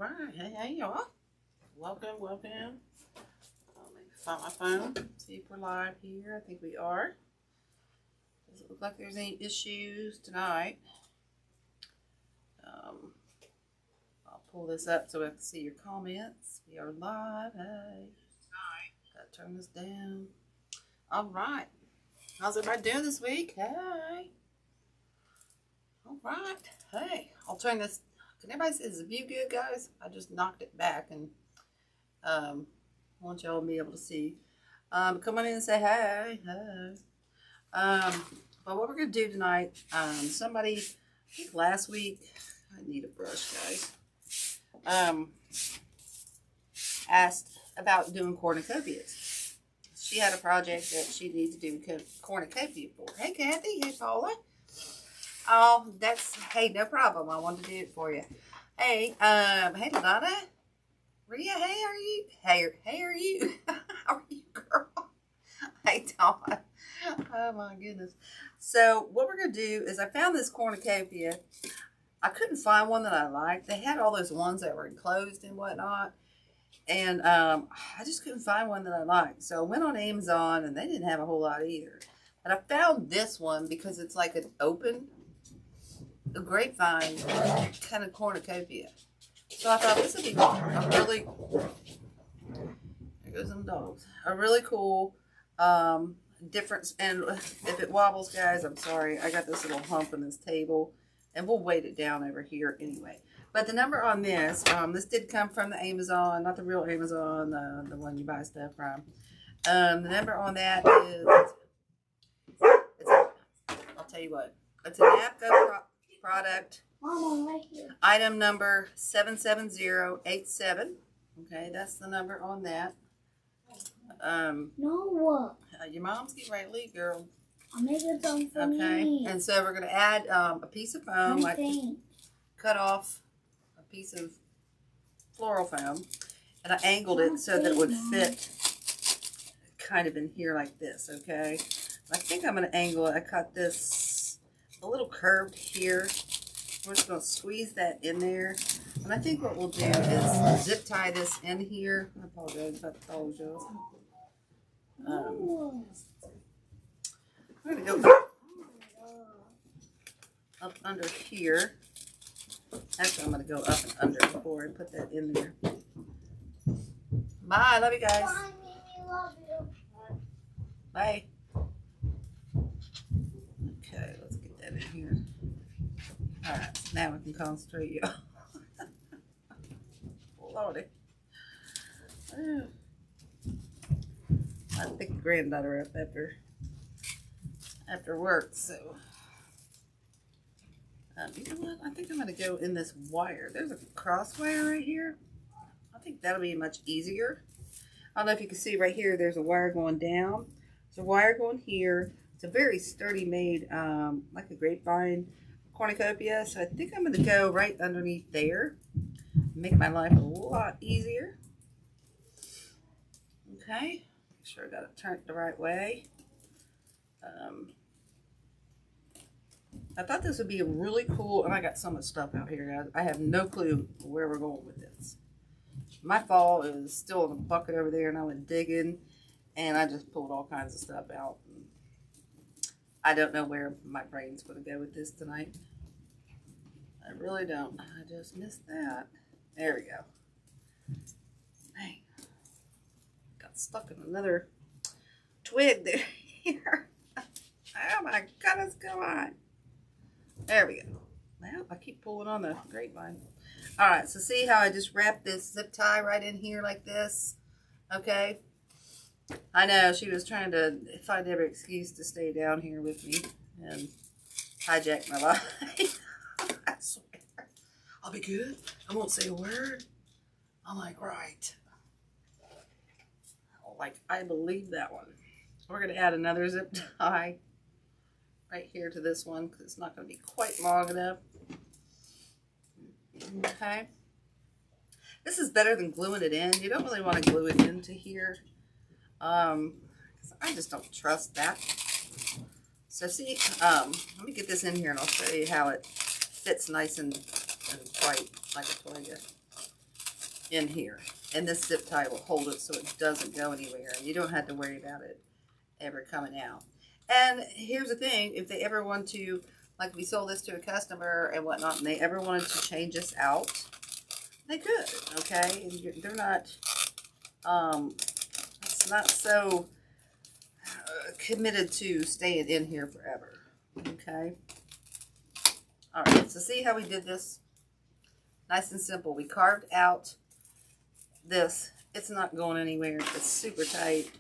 right. Hey, y'all. Welcome. Let me find my phone. See if we're live here. I think we are. Doesn't look like there's any issues tonight. I'll pull this up so I can see your comments. We are live. Hey. Gotta turn this down. All right. How's everybody doing this week? Hey. All right. Hey. I'll turn this. Can everybody see? Is the view good, guys? I just knocked it back and I want y'all to be able to see. Come on in and say hey. But what we're gonna do tonight, somebody, I think last week, I need a brush, guys. Asked about doing cornucopias. She had a project that she needs to do cornucopia for. Hey, Kathy. Hey, Paula. Oh, hey, no problem. I wanted to do it for you. Hey, hey, Donna. Rhea, hey, are you? Hey, are you? How are you, girl? Hey, Donna. Oh, my goodness. So, what we're going to do is I found this cornucopia. I couldn't find one that I liked. They had all those ones that were enclosed and whatnot. And I just couldn't find one that I liked. So, I went on Amazon, and they didn't have a whole lot either. But I found this one because it's like an open grapevine kind of cornucopia. So I thought this would be a really, there goes some dogs, a really cool difference. And if it wobbles, guys, I'm sorry. I got this little hump in this table and we'll weight it down over here anyway. But the number on this, this did come from the Amazon, not the real Amazon, the one you buy stuff from. The number on that is, I'll tell you what, it's an APCO product, item number 77087. Okay, that's the number on that. No. Your mom's getting ready to leave, girl. I'm making something for Okay, me. and so we're going to add a piece of foam, like cut off a piece of floral foam, and I angled it so that it would fit kind of in here like this, okay? I think I'm going to angle it. I cut this a little curved here. We're just going to squeeze that in there. And I think what we'll do is zip tie this in here. I apologize about the dogs, y'all. I'm going to go up under here. Actually, I'm going to go up and under before I put that in there. Bye. Love you guys. Bye, Mimi. Love you. Bye. Okay, let's get that in here. Alright, now we can concentrate, y'all. Lordy. I picked the granddaughter up after work, so you know what? I think I'm going to go in this wire. There's a cross wire right here. I think that'll be much easier. I don't know if you can see right here, there's a wire going down. There's a wire going here. It's a very sturdy made, like a grapevine cornucopia. So I think I'm going to go right underneath there. Make my life a lot easier. Okay. Make sure I got it turned the right way. I thought this would be a really cool, and I got so much stuff out here, guys. I have no clue where we're going with this. My fall is still in the bucket over there, and I went digging, and I just pulled all kinds of stuff out. I don't know where my brain's going to go with this tonight. I really don't. I just missed that. There we go. Dang. Got stuck in another twig there. Here. Oh my goodness, come on. There we go. Well, I keep pulling on the grapevine. Alright, so see how I just wrapped this zip tie right in here like this? Okay. I know, she was trying to find every excuse to stay down here with me and hijack my life. I swear. I'll be good. I won't say a word. I'm like, right. Like, I believe that one. We're going to add another zip tie right here to this one because it's not going to be quite long enough. Okay. This is better than gluing it in. You don't really want to glue it into here. I just don't trust that. So see, let me get this in here and I'll show you how it fits nice and white like I told you. in here. And this zip tie will hold it so it doesn't go anywhere. And you don't have to worry about it ever coming out. And here's the thing, if they ever want to, like we sold this to a customer and whatnot, and they ever wanted to change this out, they could, okay? And they're not, it's not so committed to staying in here forever, okay? All right, so see how we did this? Nice and simple. We carved out this. It's not going anywhere. It's super tight,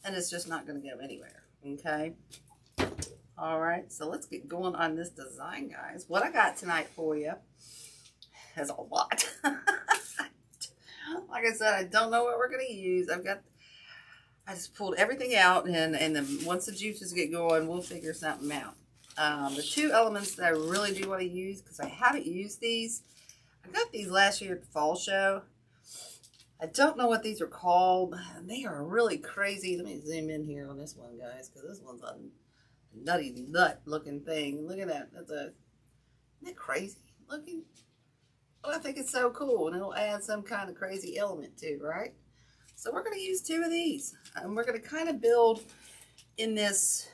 and it's just not going to go anywhere, okay? All right, so let's get going on this design, guys. What I got tonight for you is a lot. Like I said, I don't know what we're going to use. I just pulled everything out, and then once the juices get going, we'll figure something out. The two elements that I really do want to use, because I haven't used these, I got these last year at the fall show. I don't know what these are called. They are really crazy. Let me zoom in here on this one, guys, because this one's a nutty nut looking thing. Look at that. Isn't that crazy looking? Well, I think it's so cool, and it'll add some kind of crazy element too, right? So we're going to use two of these, and we're going to kind of build in this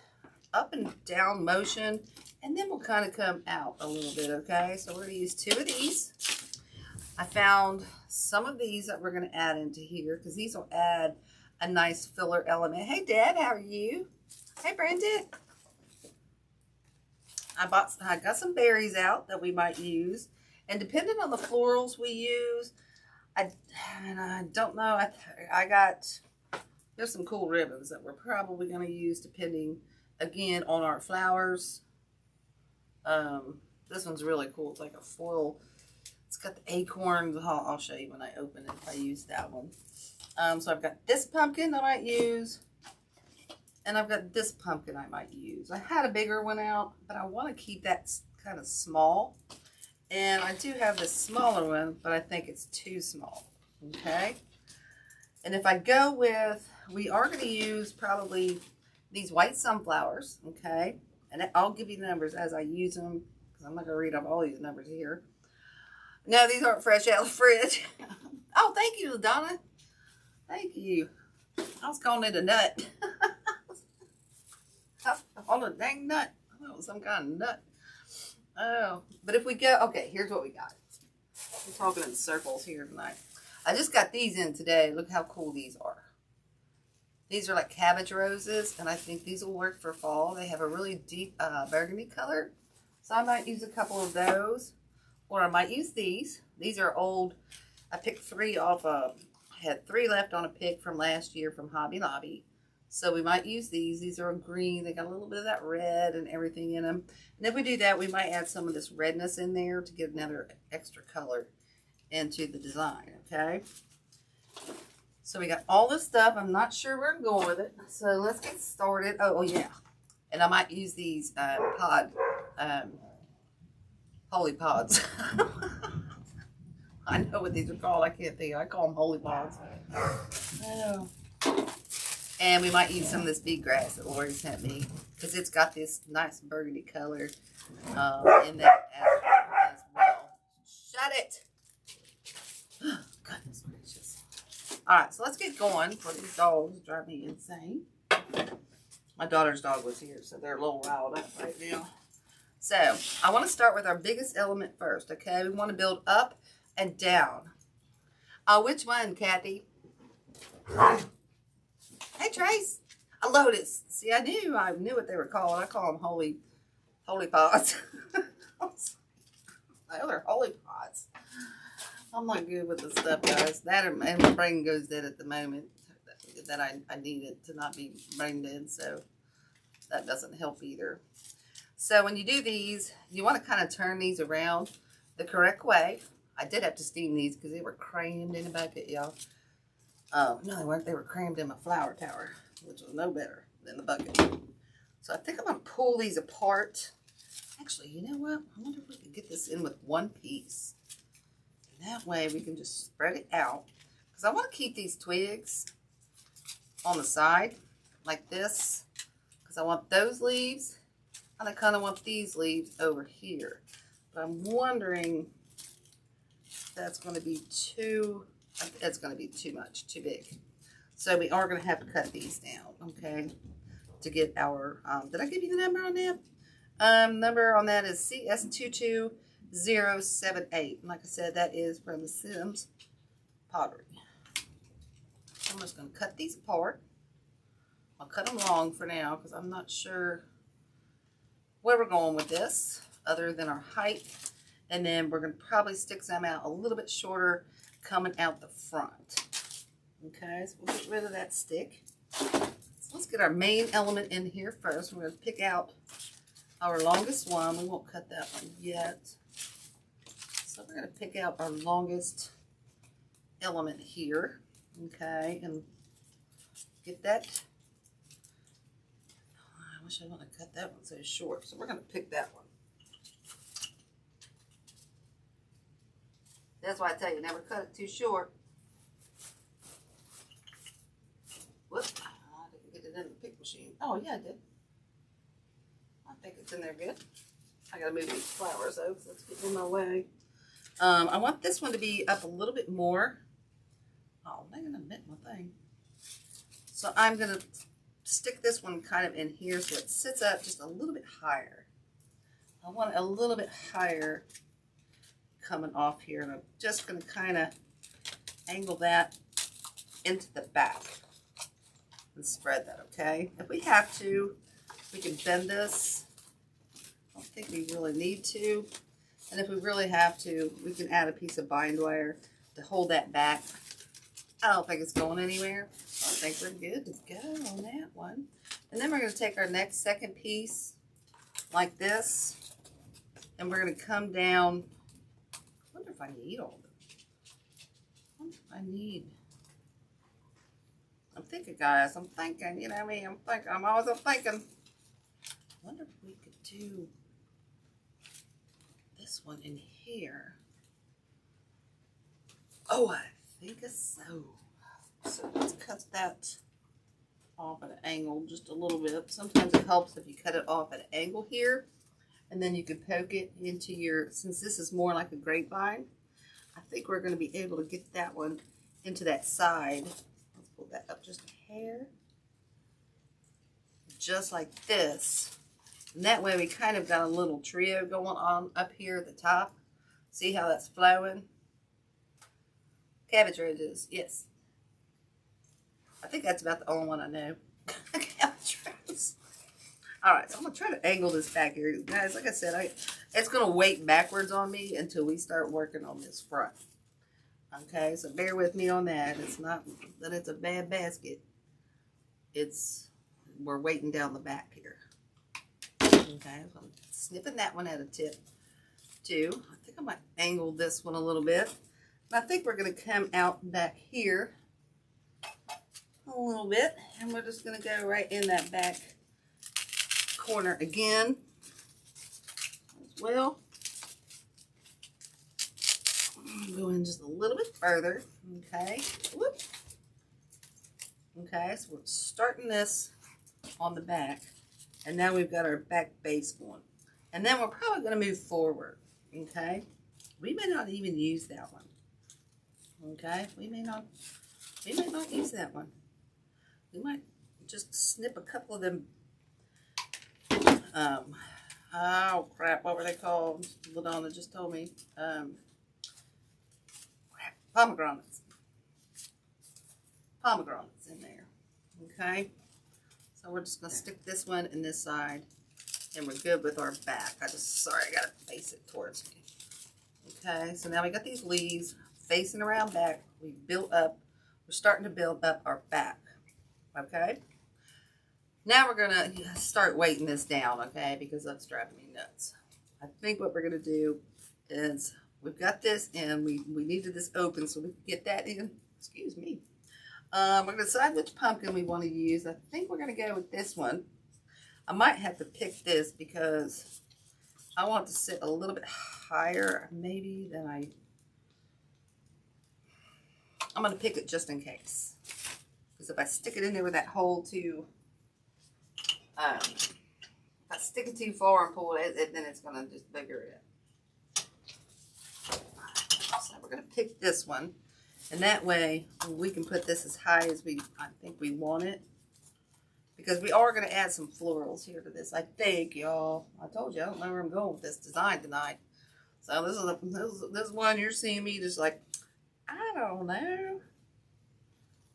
up and down motion, and then we'll kind of come out a little bit, okay? So we're going to use two of these. I found some of these that we're going to add into here, because these will add a nice filler element. Hey, Dad, how are you? Hey, Brandon. I got some berries out that we might use, and depending on the florals we use, I don't know. There's some cool ribbons that we're probably going to use depending, again, on our flowers. This one's really cool. It's like a foil. It's got the acorns. I'll show you when I open it if I use that one. So I've got this pumpkin I might use, and I've got this pumpkin I might use. I had a bigger one out, but I want to keep that kind of small. And I do have this smaller one, but I think it's too small, okay? And if I go with, we are going to use probably these white sunflowers, okay? And I'll give you the numbers as I use them, because I'm not going to read off all these numbers here. No, these aren't fresh out of the fridge. Oh, thank you, Donna. Thank you. I was calling it a nut. I called it a dang nut. I thought it was some kind of nut. Oh, but if we go, okay, here's what we got. We're talking in circles here tonight. I just got these in today. Look how cool these are. These are like cabbage roses, and I think these will work for fall. They have a really deep burgundy color, so I might use a couple of those, or I might use these. These are old. I picked three off of, had three left on a pick from last year from Hobby Lobby. So we might use these. These are green. They got a little bit of that red and everything in them. And if we do that, we might add some of this redness in there to get another extra color into the design, okay? So we got all this stuff. I'm not sure where I'm going with it. So let's get started. Oh yeah. And I might use these holy pods. I know what these are called. I can't think. I call them holy pods. Oh. And we might use some of this bead grass that Lori sent me, because it's got this nice burgundy color in that as well. Shut it! Goodness gracious. Alright, so let's get going before these dogs drive me insane. My daughter's dog was here, so they're a little riled up right now. So, I want to start with our biggest element first, okay? We want to build up and down. Which one, Kathy? Hey, Trace. A lotus. See, I knew what they were called. I call them holy pods. They're holy pods. I'm not good with the stuff, guys. That and my brain goes dead at the moment. That I need it to not be brain dead, so that doesn't help either. So when you do these, you want to kind of turn these around the correct way. I did have to steam these because they were crammed in a bucket, y'all. No, they weren't. They were crammed in my flower tower, which was no better than the bucket. So I think I'm going to pull these apart. Actually, you know what? I wonder if we can get this in with one piece. And that way we can just spread it out. Because I want to keep these twigs on the side like this. Because I want those leaves. And I kind of want these leaves over here. But I'm wondering that's going to be too, it's going to be too much, too big. So we are going to have to cut these down, okay, to get our, did I give you the number on that? Number on that is CS22078. Like I said, that is from the Sims Pottery. I'm just going to cut these apart. I'll cut them long for now because I'm not sure where we're going with this other than our height. And then we're going to probably stick some out a little bit shorter coming out the front. Okay, so we'll get rid of that stick. So let's get our main element in here first. We're going to pick out our longest one. We won't cut that one yet. So we're going to pick out our longest element here. Okay, and get that. I wish I wouldn't have cut that one so short. So we're going to pick that one. That's why I tell you, never cut it too short. Whoop. I didn't get it in the pick machine. Oh, yeah, I did. I think it's in there good. I got to move these flowers, though, because that's getting in my way. I want this one to be up a little bit more. Oh, I'm going to bend my thing. So I'm going to stick this one kind of in here so it sits up just a little bit higher. I want it a little bit higher coming off here, and I'm just going to kind of angle that into the back and spread that, okay? If we have to, we can bend this. I don't think we really need to. And if we really have to, we can add a piece of bind wire to hold that back. I don't think it's going anywhere. I think we're good to go on that one. And then we're going to take our second piece like this, and we're going to come down. I wonder if I need all of them. I wonder if I need. I'm thinking, guys. I'm thinking. You know what I mean? I'm thinking. I'm always thinking. I wonder if we could do this one in here. Oh, I think so. So let's cut that off at an angle just a little bit. Sometimes it helps if you cut it off at an angle here, and then you can poke it into your, since this is more like a grapevine, I think we're going to be able to get that one into that side. Let's pull that up just a hair. Just like this. And that way we kind of got a little trio going on up here at the top. See how that's flowing? Cabbage roses, yes. I think that's about the only one I know. Cabbage roses. Alright, so I'm going to try to angle this back here. Guys, like I said, it's going to weight backwards on me until we start working on this front. Okay, so bear with me on that. It's not that it's a bad basket. It's, we're weighting down the back here. Okay, so I'm snipping that one at a tip too. I think I might angle this one a little bit. And I think we're going to come out back here a little bit, and we're just going to go right in that back corner again as well. Go in just a little bit further. Okay. Whoop. Okay, so we're starting this on the back, and now we've got our back base going, and then we're probably going to move forward. Okay, we may not even use that one. Okay, we may not use that one. We might just snip a couple of them. Oh crap, what were they called? Ladonna just told me. Pomegranates. Pomegranates in there. Okay, so we're just gonna stick this one in this side, and we're good with our back. Sorry, I gotta face it towards me. Okay, so now we got these leaves facing around back. We built up. We're starting to build up our back. Okay. Now we're gonna start weighting this down. Okay, because that's driving me nuts. I think what we're gonna do is we've got this in. We needed this open so we can get that in. Excuse me. We're gonna decide which pumpkin we want to use. I think we're gonna go with this one. I might have to pick this because I want it to sit a little bit higher maybe than I'm going to pick it just in case. Because if I stick it in there with that hole too, if I stick it too far and pull it, then it's going to just bigger it. So we're going to pick this one. And that way we can put this as high as I think we want it. Because we are going to add some florals here to this, I think, y'all. I told you, I don't know where I'm going with this design tonight. So this one you're seeing me just like, I don't know.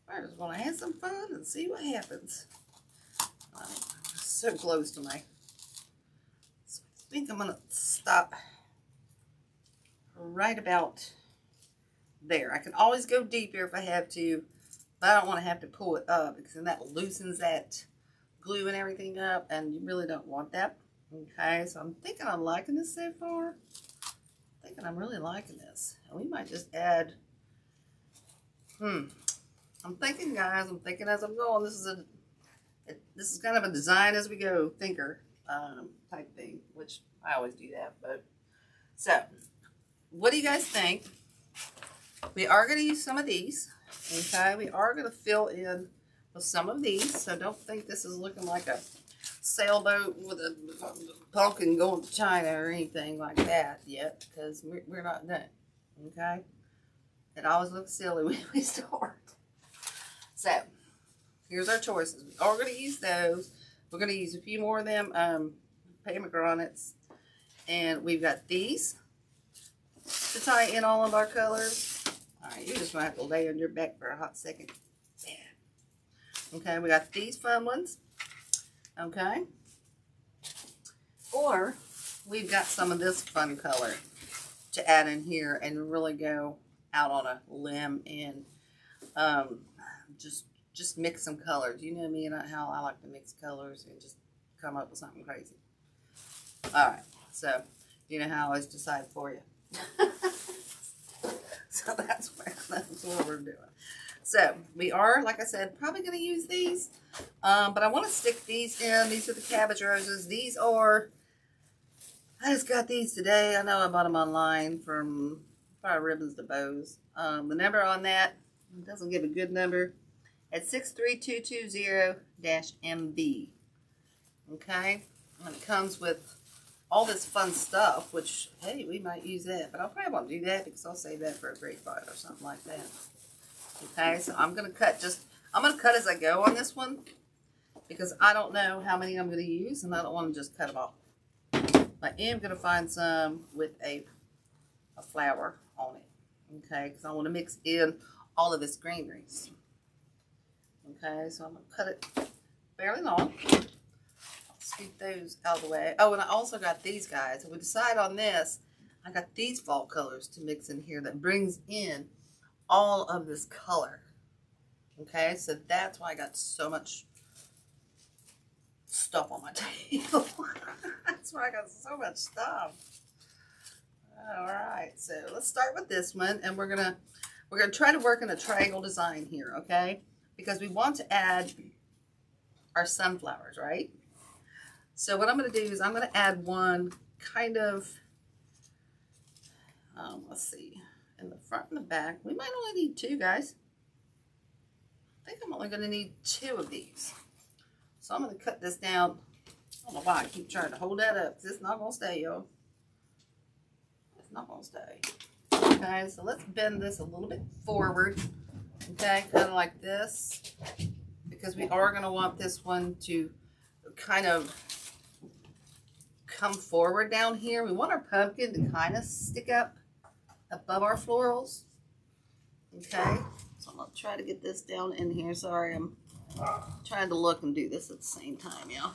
I just want to have some fun and see what happens. So close to my... So I think I'm going to stop right about there. I can always go deeper if I have to, but I don't want to have to pull it up because then that loosens that glue and everything up, and you really don't want that. Okay, so I'm thinking I'm liking this so far. I'm thinking I'm really liking this. And we might just add, I'm thinking, guys, I'm thinking as I'm going, this is kind of a design as we go thinker type thing, which I always do that. But so what do you guys think? We are going to use some of these. Okay, we are going to fill in with some of these, so don't think this is looking like a sailboat with a pumpkin going to China or anything like that yet, because we're not done. Okay, it always looks silly when we start. So here's our choices. We are going to use those. We're going to use a few more of them pomegranates, and we've got these to tie in all of our colors. All right, you're just going to have to lay on your back for a hot second. Yeah. Okay, we got these fun ones. Okay. Or we've got some of this fun color to add in here and really go out on a limb and just mix some colors. You know me and how I like to mix colors and just come up with something crazy. All right, so you know how I always decide for you. So that's what we're doing. So we are, like I said, probably going to use these, but I want to stick these in. These are the cabbage roses. These are, I just got these today. I know I bought them online from Fire Ribbons to Bows. The number on that, it doesn't give a good number. It's 63220-MB. Okay, and it comes with all this fun stuff, which, hey, we might use that, but I probably won't do that because I'll save that for a grapevine or something like that. Okay, so I'm going to cut as I go on this one because I don't know how many I'm going to use and I don't want to just cut them off. I am going to find some with a flower on it, okay, because I want to mix in all of this greeneries. Okay, so I'm going to cut it fairly long. Scoop those out of the way. Oh, and I also got these guys. If we decide on this, I got these fall colors to mix in here that brings in all of this color. Okay, so that's why I got so much stuff on my table. That's why I got so much stuff. All right, so let's start with this one, and we're gonna try to work in a triangle design here, okay? Because we want to add our sunflowers, right? So what I'm going to do is I'm going to add one kind of, let's see, in the front and the back. We might only need two, guys. I think I'm only going to need two of these. So I'm going to cut this down. I don't know why I keep trying to hold that up because it's not going to stay, y'all. It's not going to stay. Okay, so let's bend this a little bit forward. Okay, kind of like this. Because we are going to want this one to kind of come forward down here. We want our pumpkin to kind of stick up above our florals. Okay, so I'm going to try to get this down in here. Sorry, I'm trying to look and do this at the same time, y'all.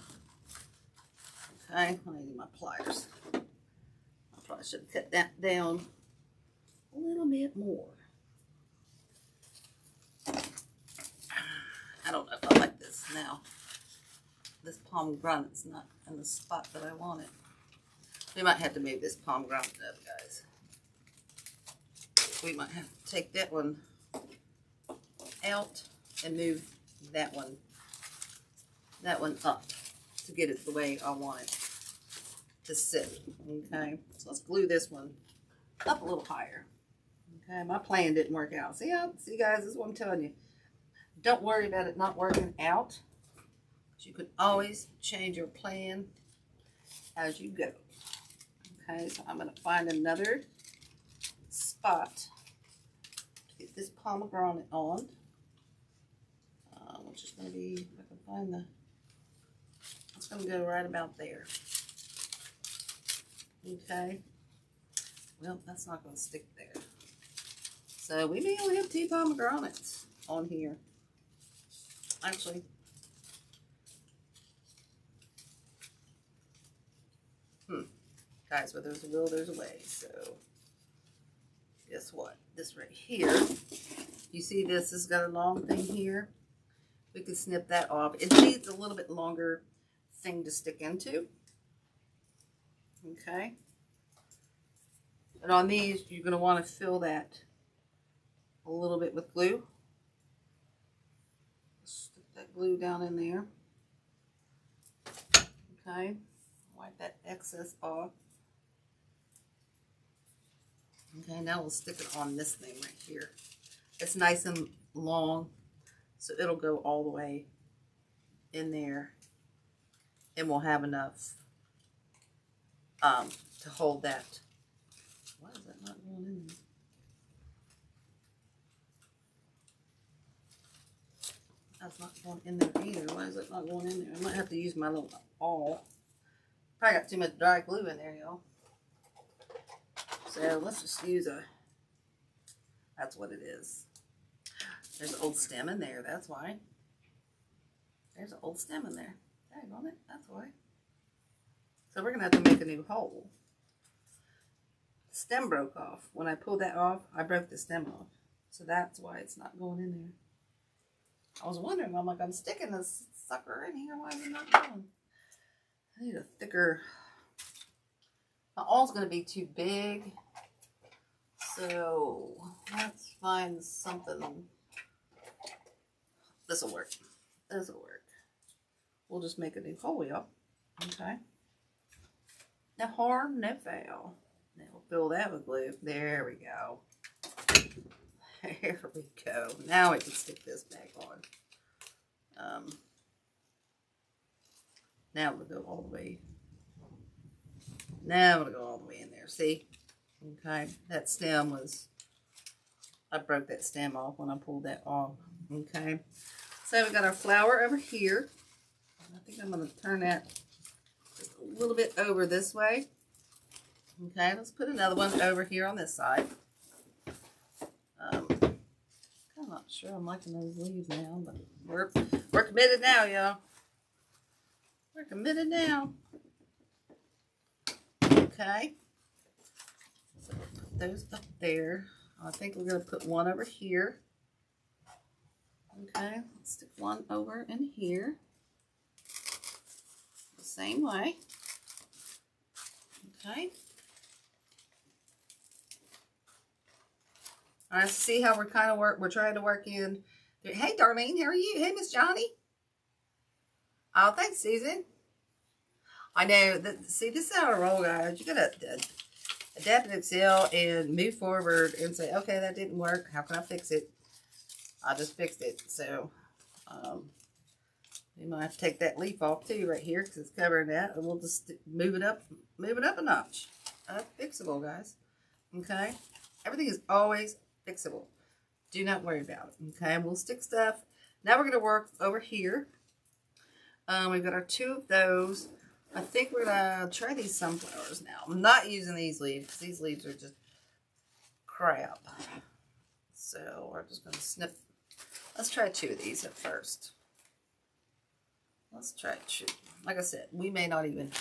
Okay, I need my pliers. I probably should have cut that down a little bit more. I don't know if I like this now. This pomegranate's not in the spot that I want it. We might have to move this pomegranate up, guys. We might have to take that one out and move that one up to get it the way I want it to sit. Okay, so let's glue this one up a little higher. Okay, my plan didn't work out. See guys, this is what I'm telling you. Don't worry about it not working out. You can always change your plan as you go. Okay, so I'm going to find another spot stick this pomegranate on, which is going to be, if I can find the, it's going to go right about there. Okay. Well, that's not going to stick there. So we may only have 2 pomegranates on here. Actually, guys, where there's a will, there's a way. So guess what? This right here, you see this has got a long thing here. We can snip that off. It needs a little bit longer thing to stick into. Okay. And on these, you're going to want to fill that a little bit with glue. Stick that glue down in there. Okay. Wipe that excess off. Okay, now we'll stick it on this thing right here. It's nice and long, so it'll go all the way in there, and we'll have enough to hold that. Why is that not going in there? That's not going in there either. Why is it not going in there? I might have to use my little awl. Probably got too much dry glue in there, y'all. So let's just use a, that's what it is. There's an old stem in there, that's why. There's an old stem in there. Dang on it, that's why. So we're going to have to make a new hole. The stem broke off. When I pulled that off, I broke the stem off. So that's why it's not going in there. I was wondering, I'm like, I'm sticking this sucker in here, why is it not going? I need a thicker, my awl's going to be too big. So let's find something. This will work. This will work. We'll just make a new hole, y'all. Okay. No harm, no foul. Now we'll fill that with glue. There we go. There we go. Now we can stick this back on. Now we'll go all the way. Now we'll go all the way in there. See? Okay. That stem was, I broke that stem off when I pulled that off. Okay. So we got our flower over here. I think I'm going to turn that just a little bit over this way. Okay. Let's put another one over here on this side. I'm not sure I'm liking those leaves now, but we're committed now, y'all. We're committed now. Okay. So put those up there. I think we're going to put one over here. Okay. Let's stick one over in here. The same way. Okay. All right, see how we're kind of we're trying to work in. Hey, Darlene, how are you? Hey, Miss Johnny. Oh, thanks, Susan. I know that. See, this is how I roll, guys. You gotta adapt and excel and move forward and say, okay, that didn't work. How can I fix it? I just fixed it. So, we might have to take that leaf off too, right here, because it's covering that, and we'll just move it up a notch. That's fixable, guys. Okay, everything is always fixable. Do not worry about it. Okay, and we'll stick stuff. Now we're going to work over here. We've got our 2 of those. I think we're going to try these sunflowers now. I'm not using these leaves because these leaves are just crap. So we're just going to snip. Let's try 2 of these at first. Let's try 2. Like I said, we may not even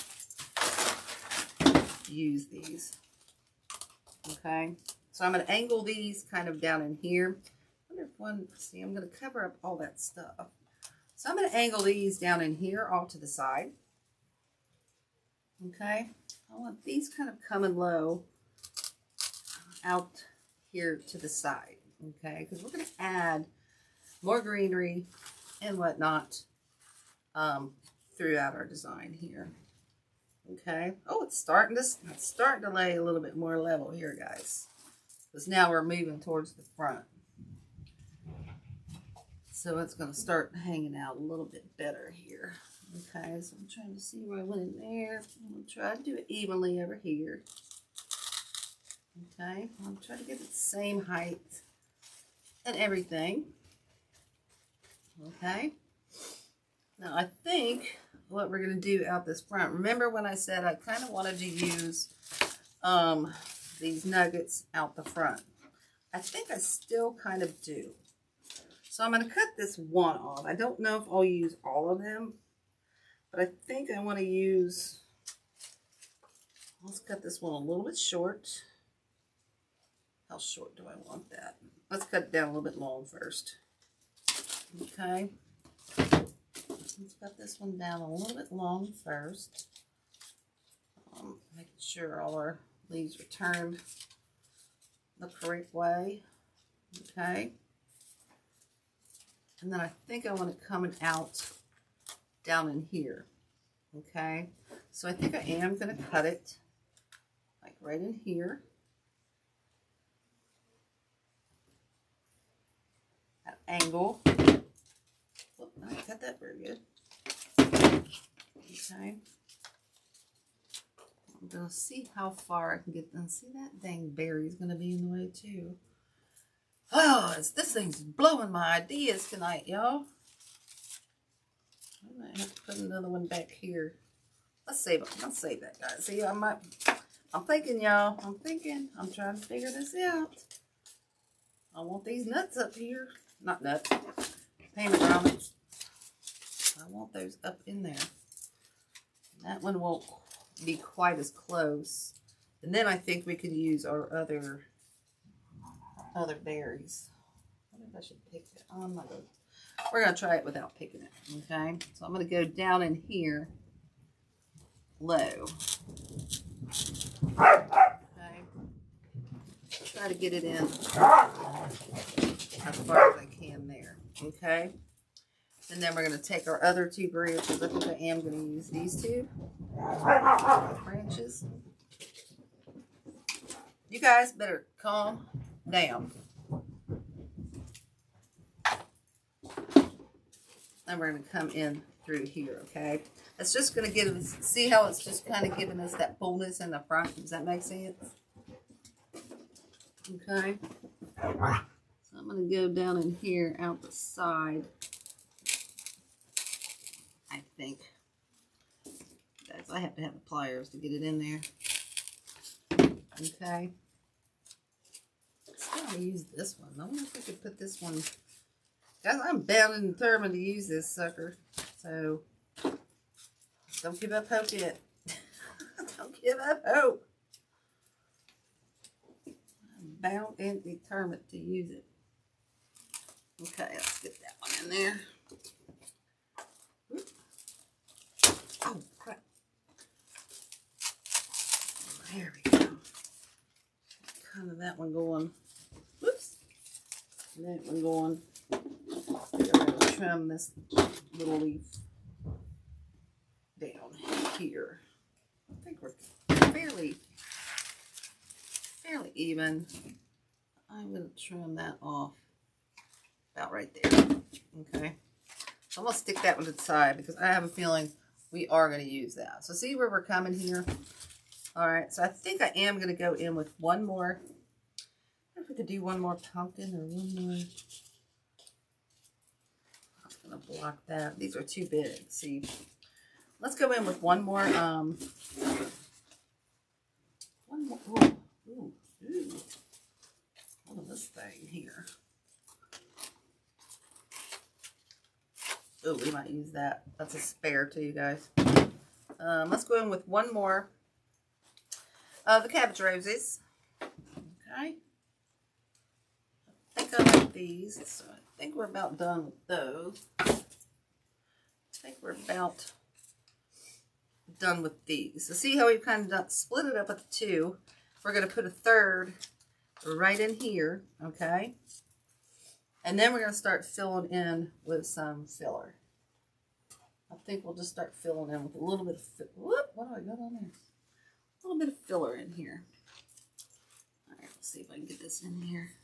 use these. Okay. So I'm going to angle these kind of down in here. I wonder if one, see, I'm going to cover up all that stuff. So I'm going to angle these down in here off to the side. Okay. I want these kind of coming low out here to the side. Okay. Because we're going to add more greenery and whatnot throughout our design here. Okay. Oh, it's starting to lay a little bit more level here, guys. Because now we're moving towards the front. So it's going to start hanging out a little bit better here. Okay, so I'm trying to see where I went in there. I'm going to try to do it evenly over here. Okay, I'm trying to get it the same height and everything. Okay. Now I think what we're going to do out this front, remember when I said I kind of wanted to use these nuggets out the front? I think I still kind of do. So I'm going to cut this one off. I don't know if I'll use all of them, but I think I want to use, let's cut this one a little bit short. How short do I want that? Let's cut it down a little bit long first. Okay. Let's cut this one down a little bit long first. Making sure all our leaves are turned the correct way. Okay. And then I think I want it coming out down in here. Okay. So I think I am going to cut it like right in here. At angle. Whoop, I didn't cut that very good. Okay. I'm going to see how far I can get them. See, that dang berry is going to be in the way too. Oh, this thing's blowing my ideas tonight, y'all. I might have to put another one back here. Let's save it. Let's save that, guys. See, I'm thinking, y'all. I'm trying to figure this out. I want these nuts up here. Not nuts. Pomegranates. I want those up in there. That one won't be quite as close. And then I think we can use our other berries. I wonder if I should pick it. Oh, I'm not going to. We're going to try it without picking it. Okay. So I'm going to go down in here low. Okay. Try to get it in as far as I can there. Okay. And then we're going to take our other two branches. I think I am going to use these two branches. You guys better calm down. And we're going to come in through here, okay? It's just going to give us, see how it's just kind of giving us that fullness in the front? Does that make sense? Okay. So I'm going to go down in here out the side. I think. Guys, I have to have the pliers to get it in there. Okay. Still want to use this one. I wonder if we could put this one. Guys, I'm bound and determined to use this sucker. So, don't give up hope yet. Don't give up hope. I'm bound and determined to use it. Okay, let's get that one in there. Oh, crap. There we go. Kind of that one going. Whoops. And that one going. I'm going to trim this little leaf down here. I think we're fairly even. I'm going to trim that off about right there. Okay. So I'm going to stick that one to the side because I have a feeling we are going to use that. So see where we're coming here? All right. So I think I am going to go in with one more. I wonder if we could do one more pumpkin or one more. I'm going to block that. These are too big. See, let's go in with one more. One more. Ooh. Look at this thing here. Oh, we might use that. That's a spare too, you guys. Let's go in with one more of the cabbage roses. Okay. I think I like these. So I think we're about done with those. I think we're about done with these. So see how we've kind of split it up with two. We're going to put a third right in here. Okay. And then we're going to start filling in with some filler. I think we'll just start filling in with a little bit of, whoop, what do I got on there? A little bit of filler in here. All right, let's see if I can get this in here.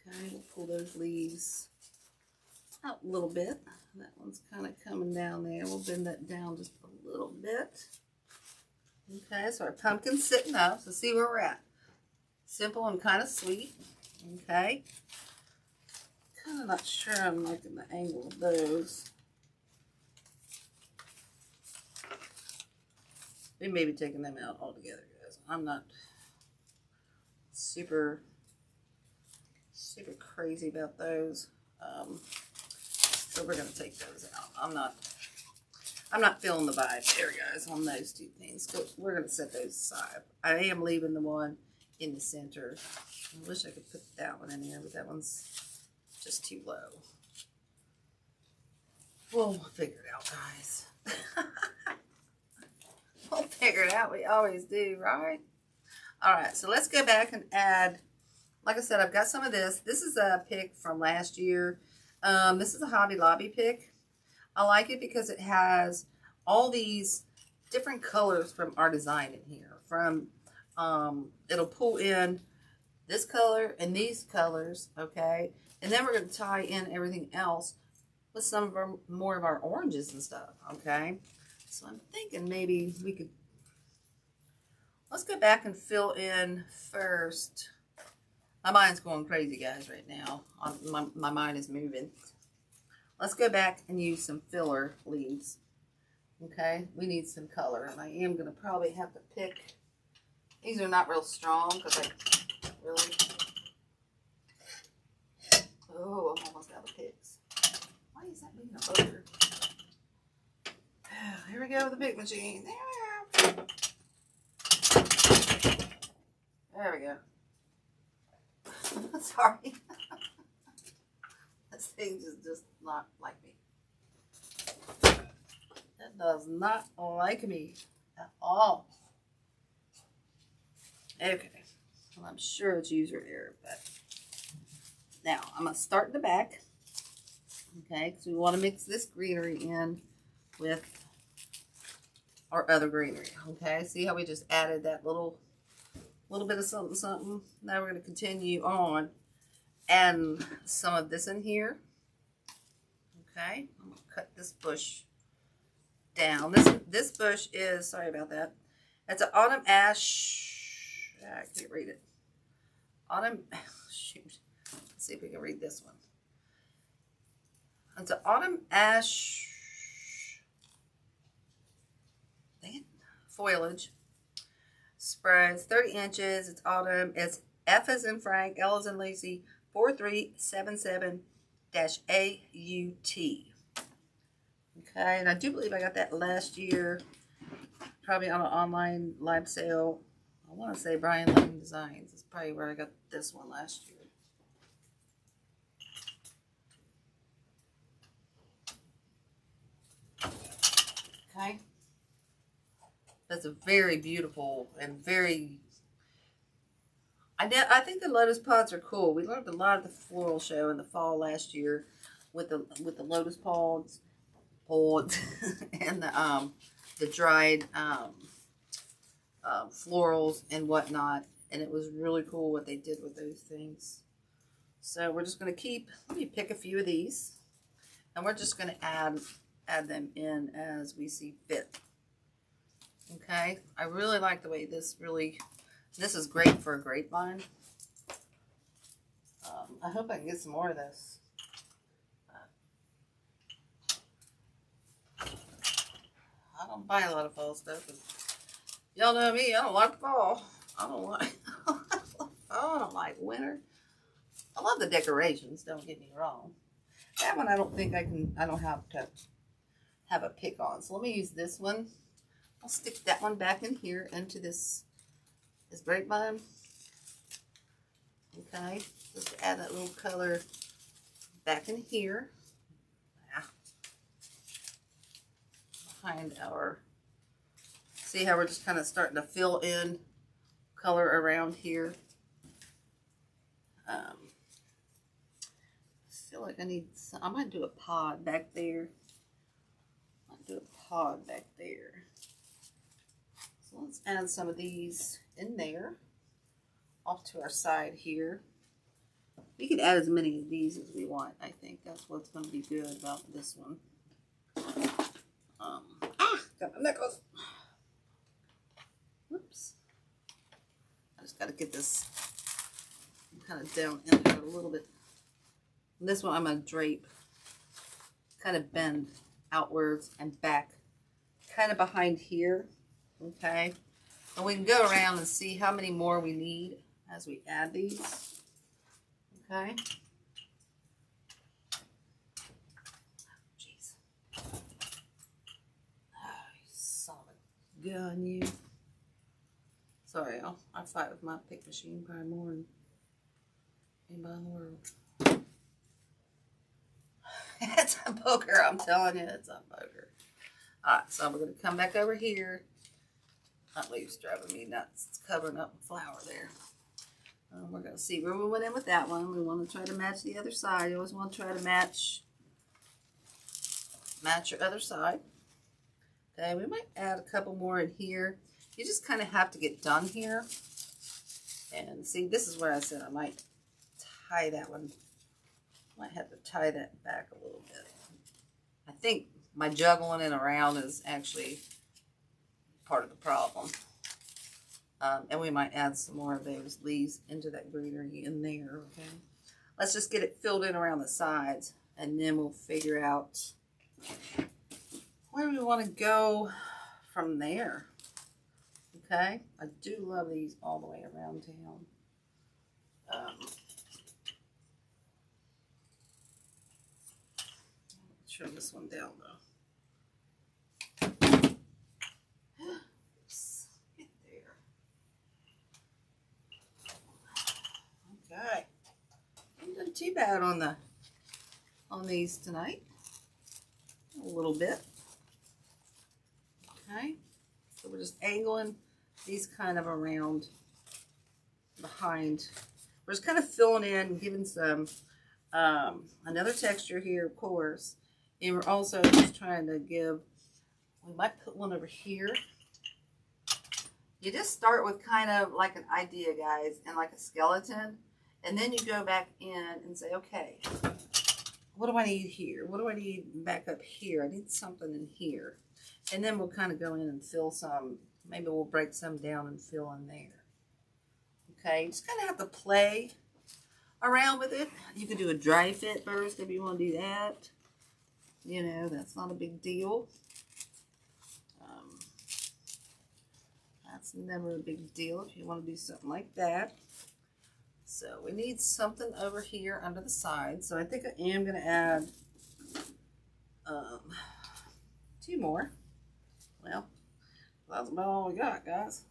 Okay, we'll pull those leaves out a little bit. That one's kind of coming down there. We'll bend that down just a little bit. Okay, so our pumpkin's sitting up. So see where we're at. Simple and kind of sweet. Okay. Kind of not sure I'm liking the angle of those. We may be taking them out altogether, guys. I'm not super crazy about those. So we're gonna take those out. I'm not feeling the vibe there, guys, on those two things. So we're gonna set those aside. I am leaving the one in the center. I wish I could put that one in there, but that one's just too low. We'll figure it out, guys. We'll figure it out. We always do, right? All right, so let's go back and add. Like I said, I've got some of this. This is a pick from last year. This is a Hobby Lobby pick. I like it because it has all these different colors from our design in here. From it'll pull in this color and these colors, okay? And then we're going to tie in everything else with some of our more of our oranges and stuff, okay? So I'm thinking maybe we could, let's go back and fill in first. My mind's going crazy, guys, right now. My mind is moving. Let's go back and use some filler leaves. Okay, we need some color, and I am going to probably have to pick. These are not real strong because I really. Oh, I'm almost out of picks. Why is that being a bugger? Here we go with the big machine. There we go. There we go. Sorry. This thing is just not like me. It does not like me at all. Okay. Well, I'm sure it's user error, but now I'm going to start in the back. Okay, because we want to mix this greenery in with our other greenery. Okay, see how we just added that little bit of something, something. Now we're going to continue on and some of this in here. Okay, I'm going to cut this bush down. This bush is, sorry about that, it's an autumn ash. I can't read it. Autumn, shoot. Let's see if we can read this one. It's an autumn ash, dang it, foliage. Spreads 30 inches. It's autumn. It's F as in Frank, L as in Lucy, 4377-AUT. Okay, and I do believe I got that last year, probably on an online live sale. I want to say Brian Lane Designs. It's probably where I got this one last year. Okay. That's a very beautiful and very, I think the lotus pods are cool. We learned a lot at the floral show in the fall last year with the lotus pods and the dried florals and whatnot, and it was really cool what they did with those things. So we're just going to let me pick a few of these, and we're just going to add them in as we see fit. Okay, I really like the way this is great for a grapevine. I hope I can get some more of this. I don't buy a lot of fall stuff. Y'all know me, I don't like fall. I don't like winter. I love the decorations, don't get me wrong. That one I don't think I don't have to have a pick on. So let me use this one. I'll stick that one back in here into this grapevine. Okay, just to add that little color back in here. Behind our, see how we're just kind of starting to fill in color around here. I feel like I need some, I might do a pod back there. So let's add some of these in there, off to our side here. We can add as many of these as we want. I think that's what's going to be good about this one. Got my knuckles. Whoops. I just got to get this kind of down in there a little bit. And this one I'm going to drape, kind of bend outwards and back, kind of behind here. Okay. And we can go around and see how many more we need as we add these. Okay. Jeez. Oh, you son of a gun, you. Sorry, I fight with my pick machine probably more than anybody in the world. It's a booger, I'm telling you, it's a booger. Alright, so we're going to come back over here. That leaves driving me nuts. It's covering up the flower there. We're going to see where we went in with that one. We want to try to match the other side. You always want to try to match your other side. Okay, we might add a couple more in here. You just kind of have to get done here. And see, this is where I said I might tie that one. Might have to tie that back a little bit. I think my juggling it around is actually part of the problem. And we might add some more of those leaves into that greenery in there, okay? Let's just get it filled in around the sides, and then we'll figure out where we want to go from there. Okay? I do love these all the way around town. Trim this one down though. Oops, get there. Okay. I'm doing too bad on these tonight. A little bit. Okay. So we're just angling these kind of around behind. We're just kind of filling in, giving some another texture here, of course. And we're also just trying to give, we might put one over here. You just start with kind of like an idea, guys, and like a skeleton. And then you go back in and say, okay, what do I need here? What do I need back up here? I need something in here. And then we'll kind of go in and fill some. Maybe we'll break some down and fill in there. Okay, you just kind of have to play around with it. You could do a dry fit first if you want to do that. You know, that's not a big deal. That's never a big deal if you want to do something like that. So we need something over here under the side. So I think I am going to add 2 more. Well, that's about all we got, guys.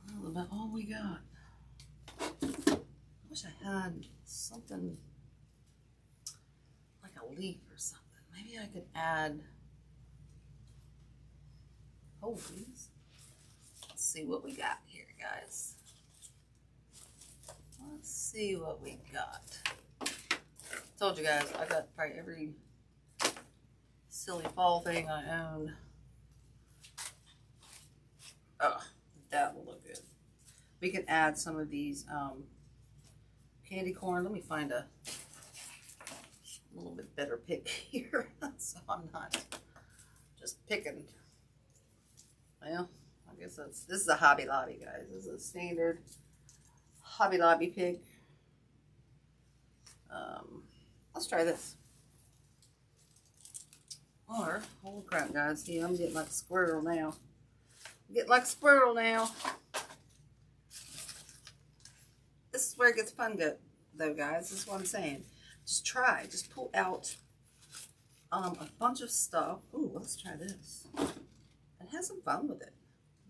That's about all we got. I wish I had something like a leaf or something. Maybe I could add leaves. Let's see what we got here, guys. Let's see what we got. Told you guys, I got probably every silly fall thing I own. Oh, that will look good. We can add some of these candy corn. Let me find a little bit better pick here, so I'm not just picking. Well, I guess this is a Hobby Lobby, guys. This is a standard Hobby Lobby pick. Let's try this. Or, holy crap, guys. See, I'm getting like a squirrel now. I'm getting like a squirrel now. This is where it gets fun, though, guys. This is what I'm saying. Just try. Just pull out a bunch of stuff. Ooh, let's try this. And have some fun with it.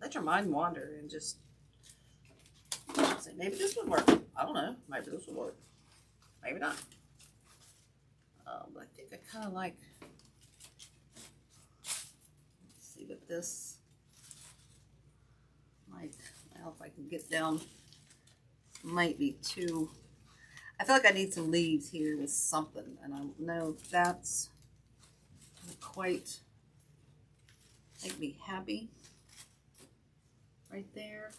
Let your mind wander and just say, maybe this would work. I don't know. Maybe this would work. Maybe not. But I think I kind of like, let's see what this, like, well, if I can get down, might be too, I feel like I need some leaves here with something, and I don't know if that's quite make me happy right there.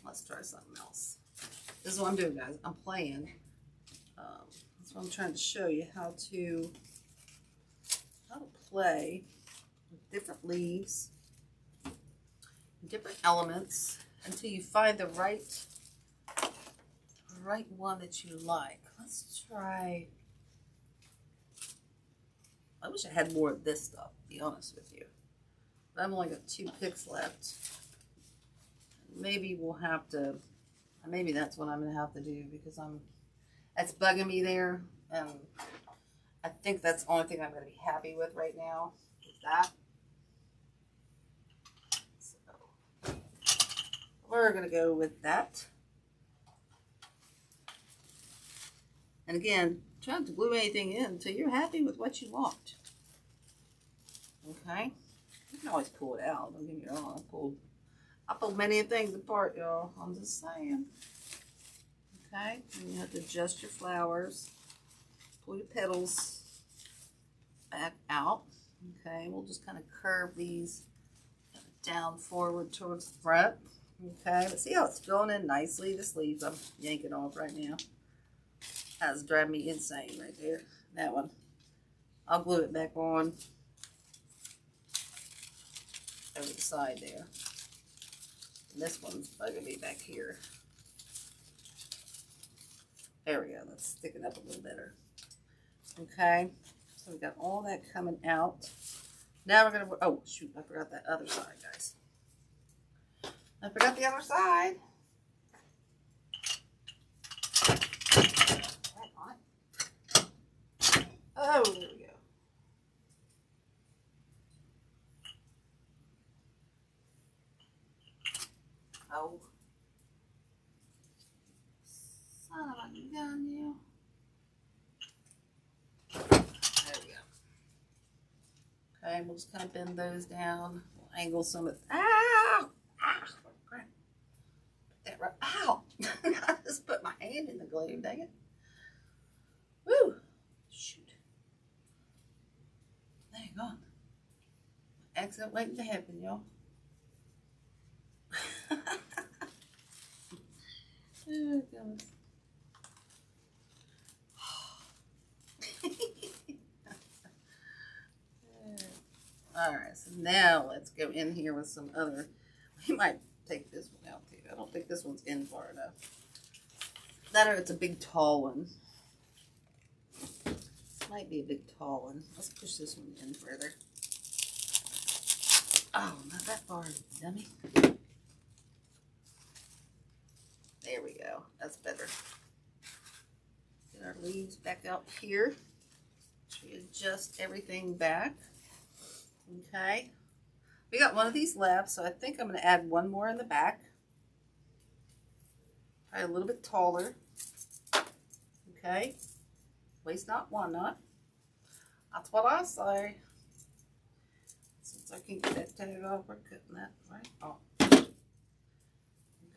Let's try something else. This is what I'm doing, guys. I'm playing. That's what I'm trying to show you, how to play with different leaves. different elements until you find the right one that you like. Let's try. I wish I had more of this stuff, to be honest with you. But I've only got 2 picks left. Maybe we'll have to, maybe that's what I'm going to have to do because that's bugging me there. And I think that's the only thing I'm going to be happy with right now is that. So we're going to go with that. And again, try not to glue anything in until you're happy with what you want. Okay? You can always pull it out. Don't get me wrong. I pulled many things apart, y'all. I'm just saying. Okay? And you have to adjust your flowers. Pull your petals back out. Okay? We'll just kind of curve these down forward towards the front. Okay? But see how it's filling in nicely? The sleeves I'm yanking off right now. That's driving me insane right there. That one. I'll glue it back on over the side there. And this one's bugging me back here. There we go. That's sticking up a little better. Okay. So we got all that coming out. Now we're going to, oh shoot, I forgot that other side, guys. I forgot the other side. Oh, there we go. Oh. Son of a gun, you. There we go. Okay, we'll just kind of bend those down. We'll angle some of, ow! Ow! Crap. Put that right, ow! I just put my hand in the glue, dang it. Woo! Shoot. Hang on. Accident waiting to happen, y'all. Oh, goodness. Alright, so now let's go in here with some other. We might take this one out too. I don't think this one's in far enough. That or it's a big tall one. Might be a big tall one. Let's push this one in further. Oh, not that far, dummy. There we go. That's better. Get our leaves back out here. We adjust everything back. Okay. We got one of these left, so I think I'm going to add one more in the back. Probably a little bit taller. Okay. Waste not, want not. That's what I say. Since I can't get that tag off, we're cutting that right off.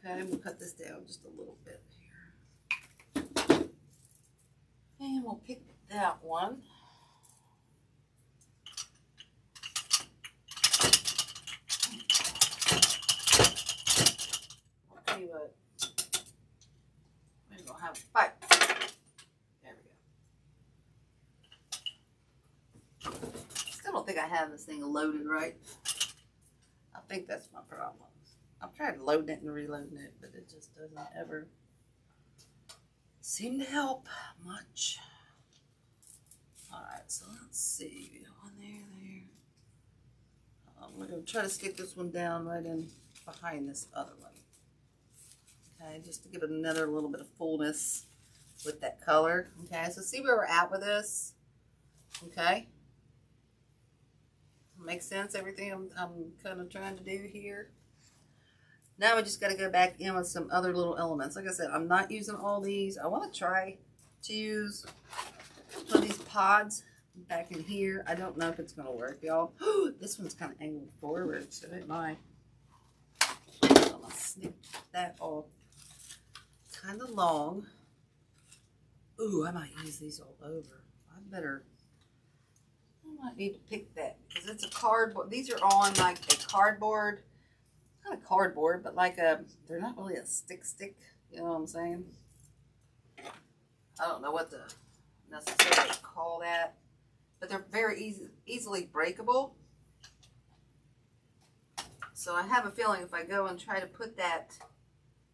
Okay, we'll cut this down just a little bit here. And we'll pick that one. I'll tell you what. Maybe we'll have a fight. I don't think I have this thing loaded right. I think that's my problem. I've tried loading it and reloading it, but it just doesn't ever seem to help much. Alright, so let's see. One there. We're going to try to stick this one down right in behind this other one. Okay, just to give it another little bit of fullness with that color. Okay, so see where we're at with this. Okay. Makes sense, everything I'm kind of trying to do here. Now we just got to go back in with some other little elements. Like I said, I'm not using all these. I want to try to use one of these pods back in here. I don't know if it's going to work, y'all. This one's kind of angled forward, so it might. I'm going to snip that off. Kind of long. Ooh, I might use these all over. I might need to pick that because it's a cardboard. These are on like a cardboard, not a cardboard, but like they're not really a stick, you know what I'm saying? I don't know what to necessarily call that, but they're very easily breakable. So I have a feeling if I go and try to put that,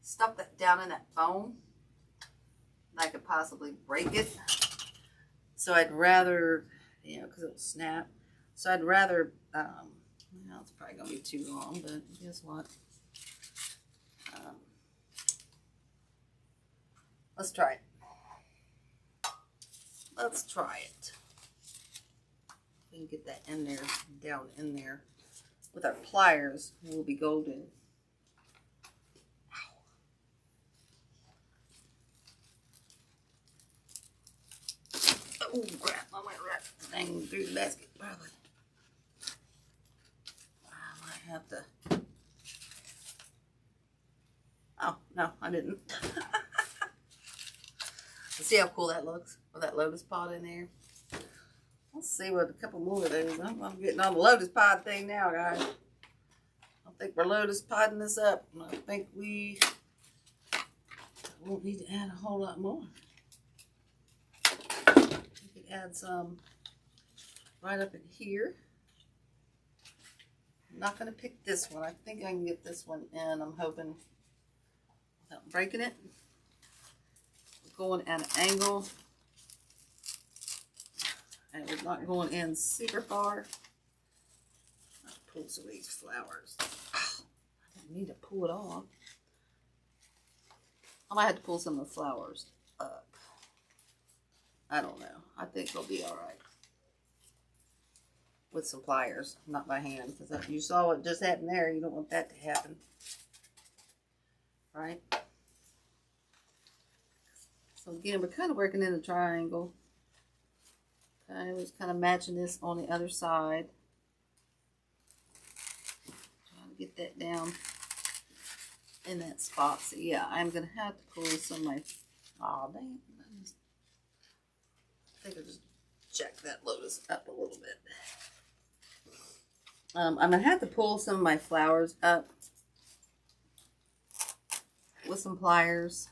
stuff that down in that foam, I could possibly break it. So I'd rather, you know, because it'll snap. So I'd rather, well, it's probably going to be too long, but guess what? Let's try it. Let's try it. We can get that in there, down in there. With our pliers, we'll be golden. Oh crap, I went right dang through the basket, probably. I might have to. Oh, no, I didn't. See how cool that looks with that lotus pod in there. Let's see what a couple more of those. I'm getting on the lotus pod thing now, guys. I think we're lotus podding this up. I think we won't need to add a whole lot more. We could add some right up in here. I'm not going to pick this one. I think I can get this one in. I'm hoping without breaking it. Going at an angle. And we're not going in super far. I'll pull some of these flowers. Oh, I didn't need to pull it off. I might have to pull some of the flowers up. I don't know. I think they'll be alright. With some pliers, not by hand. Because you saw what just happened there. You don't want that to happen. Right? So again, we're kind of working in a triangle. Okay, we're just kind of matching this on the other side. Trying to get that down in that spot. So yeah, I'm going to have to pull some of my, oh dang, I think I'll just jack that lotus up a little bit. I'm going to have to pull some of my flowers up with some pliers.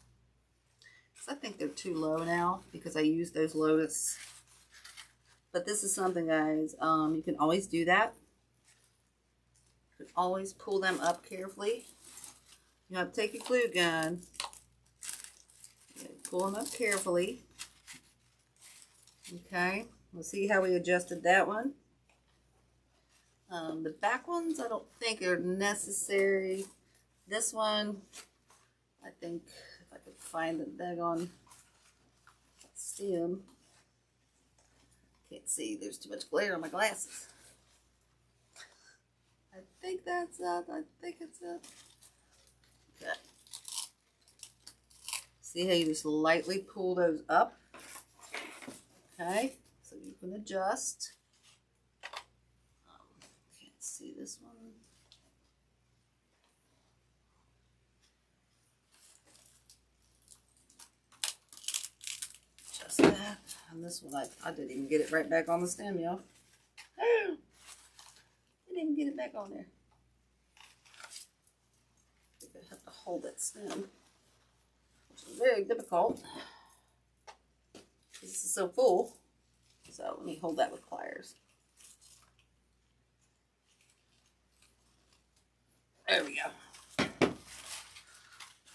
I think they're too low now because I used those lotus. But this is something, guys, you can always do that. You can always pull them up carefully. You have to take your glue gun. Pull them up carefully. Okay, we'll see how we adjusted that one. The back ones I don't think are necessary. This one, I think if I could find the daggone stem. Can't see, there's too much glare on my glasses. I think that's it. I think it's it. Okay. See how you just lightly pull those up? Okay, so you can adjust. Can't see this one. Just that. And this one, I didn't even get it right back on the stem, y'all. I didn't even get it back on there. I think I have to hold that stem, which is very difficult. This is so full. So let me hold that with pliers. There we go.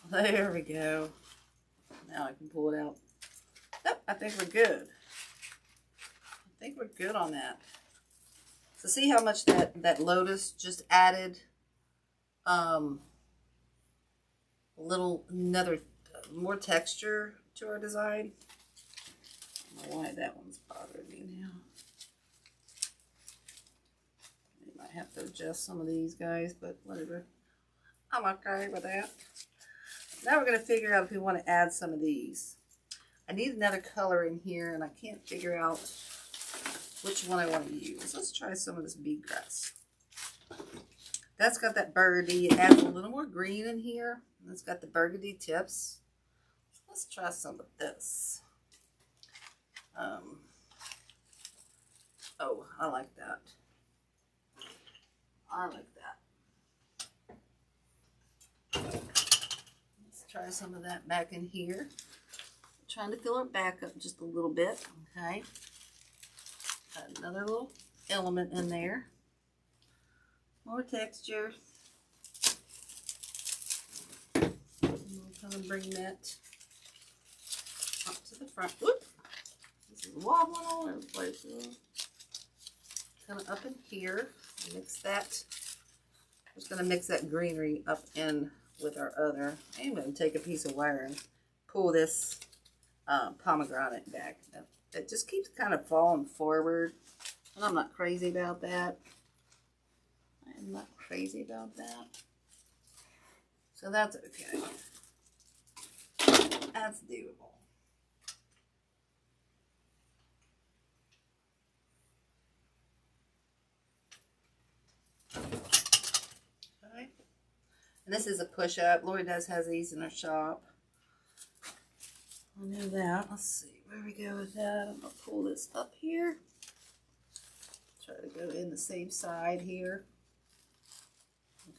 There we go. Now I can pull it out. Yep, I think we're good. I think we're good on that. So see how much that lotus just added another more texture to our design. I don't know why that one's bothering me now. You might have to adjust some of these guys, but whatever. I'm okay with that. Now we're going to figure out if we want to add some of these. I need another color in here, and I can't figure out which one I want to use. Let's try some of this bead grass. That's got that burgundy. It adds a little more green in here. And it's got the burgundy tips. So let's try some of this. Oh, I like that. I like that. Let's try some of that back in here. Trying to fill it back up just a little bit, okay? Got another little element in there. More texture. going to bring that up to the front. Whoop! This is wobbling all over the place. Kind of up in here. Mix that. I'm just going to mix that greenery up in with our other. I'm going to take a piece of wire and pull this pomegranate back. It just keeps kind of falling forward. And I'm not crazy about that. I am not crazy about that. So that's okay. That's doable. Okay. And this is a push-up. Lori does has these in her shop. I know that. Let's see where we go with that. I'm going to pull this up here. Try to go in the same side here.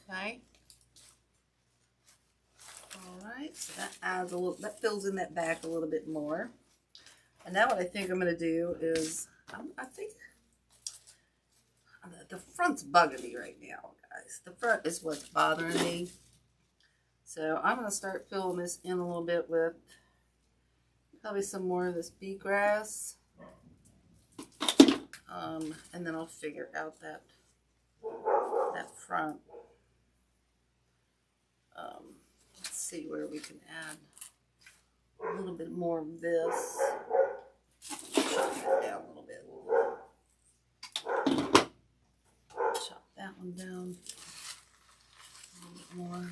Okay. Alright, so that adds a little, that fills in that back a little bit more. And now what I think I'm going to do is, I think the front's bugging me right now, guys. The front is what's bothering me. So I'm going to start filling this in a little bit with probably some more of this bee grass. And then I'll figure out that front. Let's see where we can add a little bit more of this. Chop that down a little bit. Chop that one down a little bit more.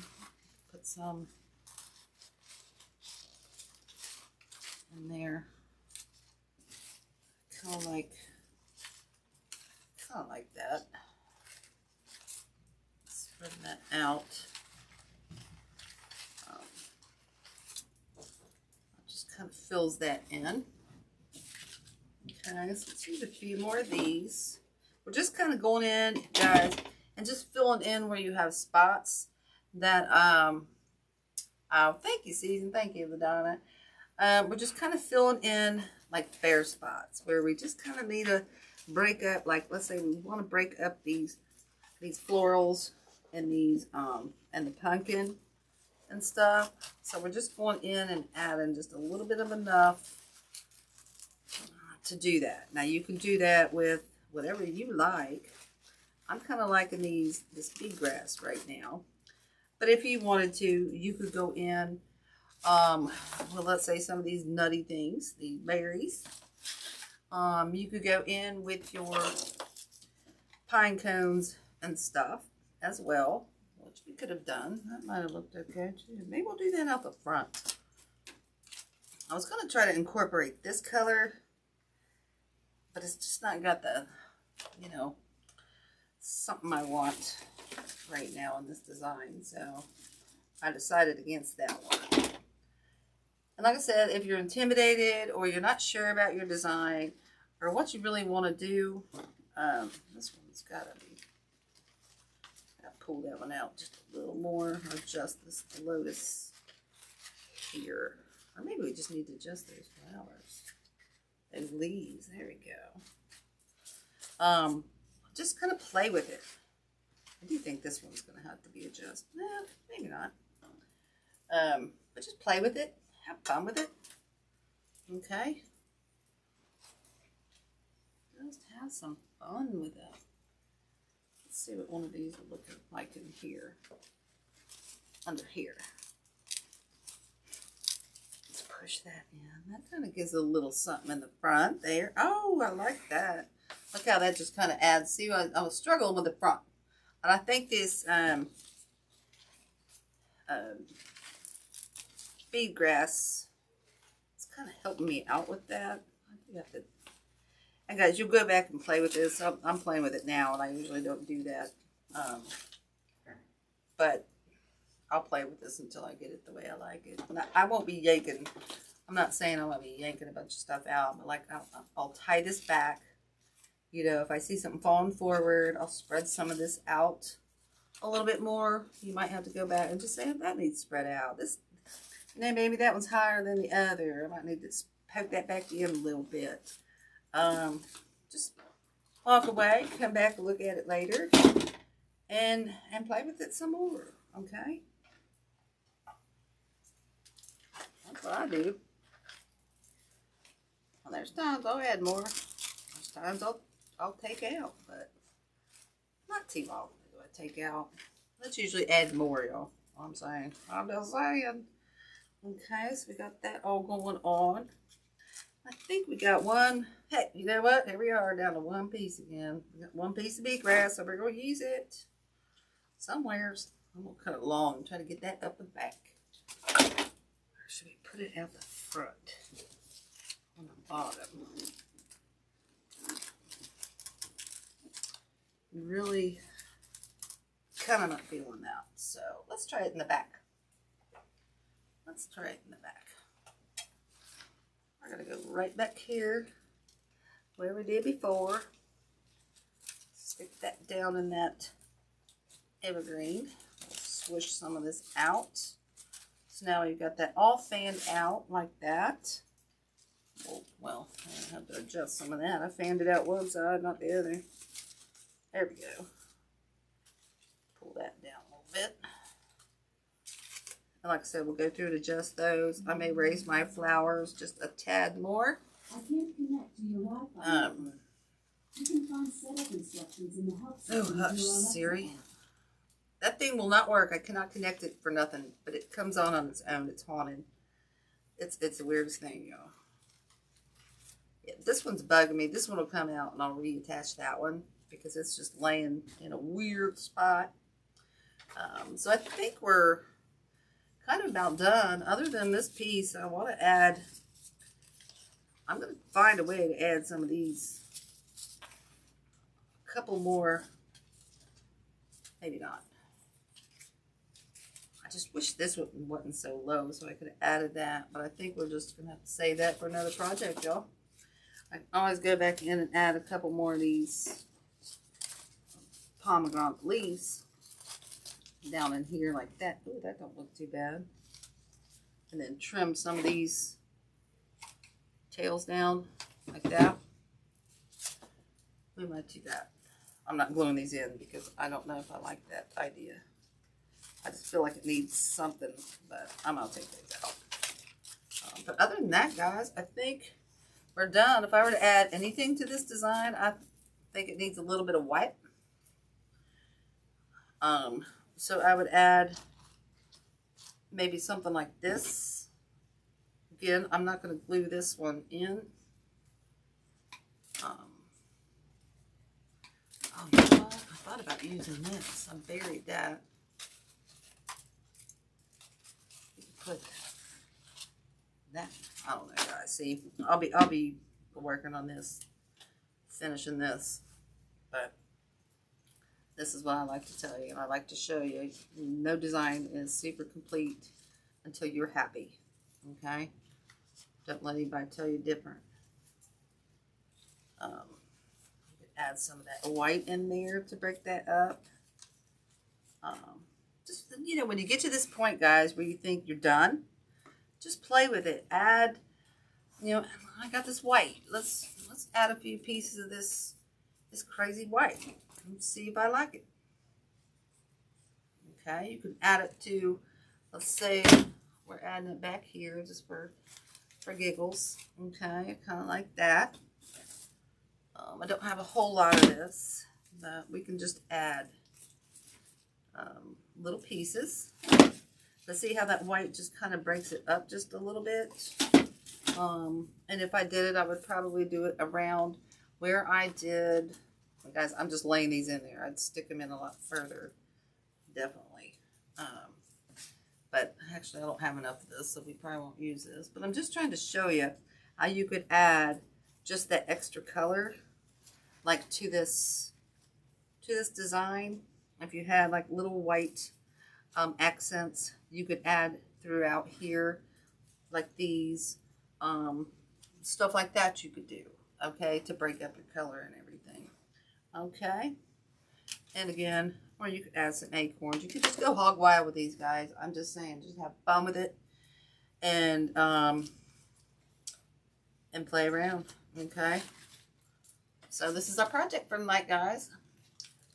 Put some in there. Kind of like that. Spread that out. Just kind of fills that in. Okay, so let's use a few more of these. We're just kind of going in, guys, and just filling in where you have spots that, thank you, Susan. Thank you, Ladonna. We're just kind of filling in like bare spots where we just kind of need to break up, like let's say we want to break up these florals and these and the pumpkin and stuff. So we're just going in and adding just a little bit of enough to do that. Now you can do that with whatever you like. I'm kind of liking this bee grass right now. But if you wanted to, you could go in, well, let's say some of these nutty things, the berries. You could go in with your pine cones and stuff as well, which we could have done. That might have looked okay too. Maybe we'll do that out the front. I was going to try to incorporate this color, but it's just not got the, you know, something I want right now in this design. So I decided against that one. And like I said, if you're intimidated or you're not sure about your design or what you really want to do, this one's got to be, pull that one out just a little more, or adjust this lotus here. Or maybe we just need to adjust those flowers, those leaves. There we go. Just kind of play with it. I do think this one's going to have to be adjusted. No, maybe not. But just play with it. Have fun with it. Okay. Just have some fun with it. Let's see what one of these will look like in here. Under here. Let's push that in. That kind of gives a little something in the front there. Oh, I like that. Look how that just kind of adds. See, I was struggling with the front. And I think this bead grass is kind of helping me out with that. I do have to. And guys, you'll go back and play with this. I'm playing with it now, and I usually don't do that. But I'll play with this until I get it the way I like it. And I won't be yanking. I'm not saying I'm going to be yanking a bunch of stuff out, but like I'll tie this back. You know, if I see something falling forward, I'll spread some of this out a little bit more. You might have to go back and just say, oh, that needs spread out. This, you know, maybe that one's higher than the other. I might need to poke that back in a little bit. Just walk away, come back and look at it later, and play with it some more. Okay. what I do. Well, there's times I'll add more. There's times I'll take out, but not too often do I take out. Let's usually add more, y'all. I'm just saying. Okay, so we got that all going on. I think we got one. Hey, you know what? Here we are down to one piece again. We got one piece of bee grass, so we're going to use it somewheres. I'm going to cut it long and try to get that up and back. Or should we put it out the front? On the bottom. Really kind of not feeling that. So let's try it in the back. Let's try it in the back. We're going to go right back here where we did before. Stick that down in that evergreen. We'll swish some of this out. So now we've got that all fanned out like that. Oh, well, I have to adjust some of that. I fanned it out one side, not the other. There we go. Pull that down a little bit. And like I said, we'll go through and adjust those. I may raise my flowers just a tad more. I can't connect to your Wi-Fi. You can find setup instructions in the help section. Oh, hush, Siri. That thing will not work. I cannot connect it for nothing, but it comes on its own. It's haunted. It's the weirdest thing, y'all. Yeah, this one's bugging me. This one will come out and I'll reattach that one because it's just laying in a weird spot. So I think we're kind of about done. Other than this piece, I want to add, I'm going to find a way to add some of these. A couple more. Maybe not. I just wish this wasn't so low so I could have added that. But I think we're just going to have to save that for another project, y'all. I can always go back in and add a couple more of these pomegranate leaves down in here like that. Ooh, that don't look too bad. And then trim some of these tails down like that. We might do that. I'm not gluing these in because I don't know if I like that idea. I just feel like it needs something, but I'm going to take those out. But other than that, guys, I think we're done. If I were to add anything to this design, I think it needs a little bit of white. So I would add maybe something like this. Again, I'm not going to glue this one in. Oh, you know what? I thought about using this. I buried that. Put that. I don't know, guys. See, I'll be working on this, finishing this, but this is what I like to tell you, and I like to show you. No design is super complete until you're happy. Okay? Don't let anybody tell you different. Add some of that white in there to break that up. Just, you know, when you get to this point, guys, where you think you're done, just play with it. Add, you know, I got this white. Let's add a few pieces of this crazy white. Let's see if I like it. Okay, you can add it to, let's say we're adding it back here just for giggles. Okay, kind of like that. I don't have a whole lot of this, but we can just add little pieces. Let's see how that white just kind of breaks it up just a little bit. And if I did it, I would probably do it around where I did. Guys, I'm just laying these in there. I'd stick them in a lot further, definitely. But actually, I don't have enough of this, so we probably won't use this. But I'm just trying to show you how you could add just that extra color, like to this design. If you had like little white accents, you could add throughout here, like these, stuff like that you could do, okay, to break up your color and everything. Okay, and again, or you could add some acorns. You could just go hog wild with these guys. I'm just saying, just have fun with it and play around. Okay, so this is our project for tonight, guys.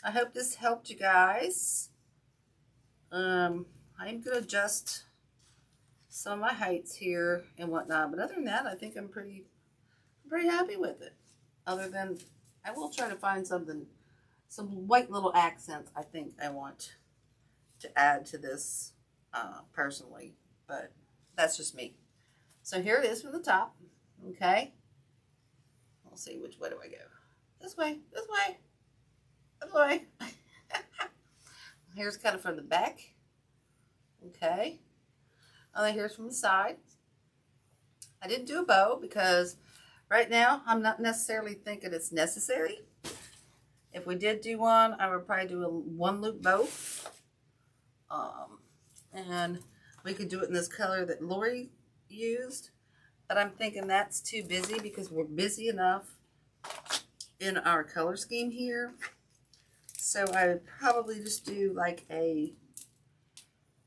I hope this helped you guys. I'm gonna adjust some of my heights here and whatnot. But other than that, I think I'm pretty happy with it. Other than, I will try to find some white little accents I think I want to add to this personally. But that's just me. So here it is from the top. Okay. We'll see which way do I go. This way, this way, this way. Here's kind of from the back. Okay. And then here's from the side. I didn't do a bow because right now I'm not necessarily thinking it's necessary. If we did do one, I would probably do a 1-loop bow. And we could do it in this color that Lori used. But I'm thinking that's too busy because we're busy enough in our color scheme here. So I would probably just do like a,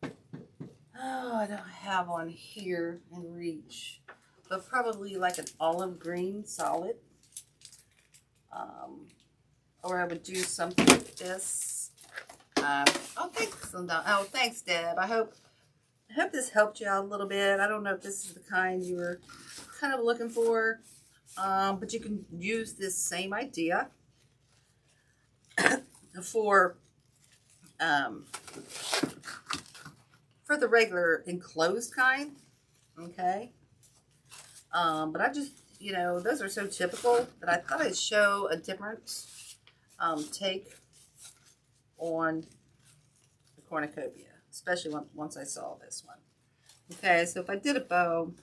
oh, I don't have one here in reach, but probably like an olive green solid. Or I would do something like this. Oh, thanks, Deb. I hope this helped you out a little bit. I don't know if this is the kind you were kind of looking for, but you can use this same idea for the regular enclosed kind. Okay. But I just, you know, those are so typical that I thought I'd show a different take on the cornucopia, especially once I saw this one. Okay, so if I did a bow,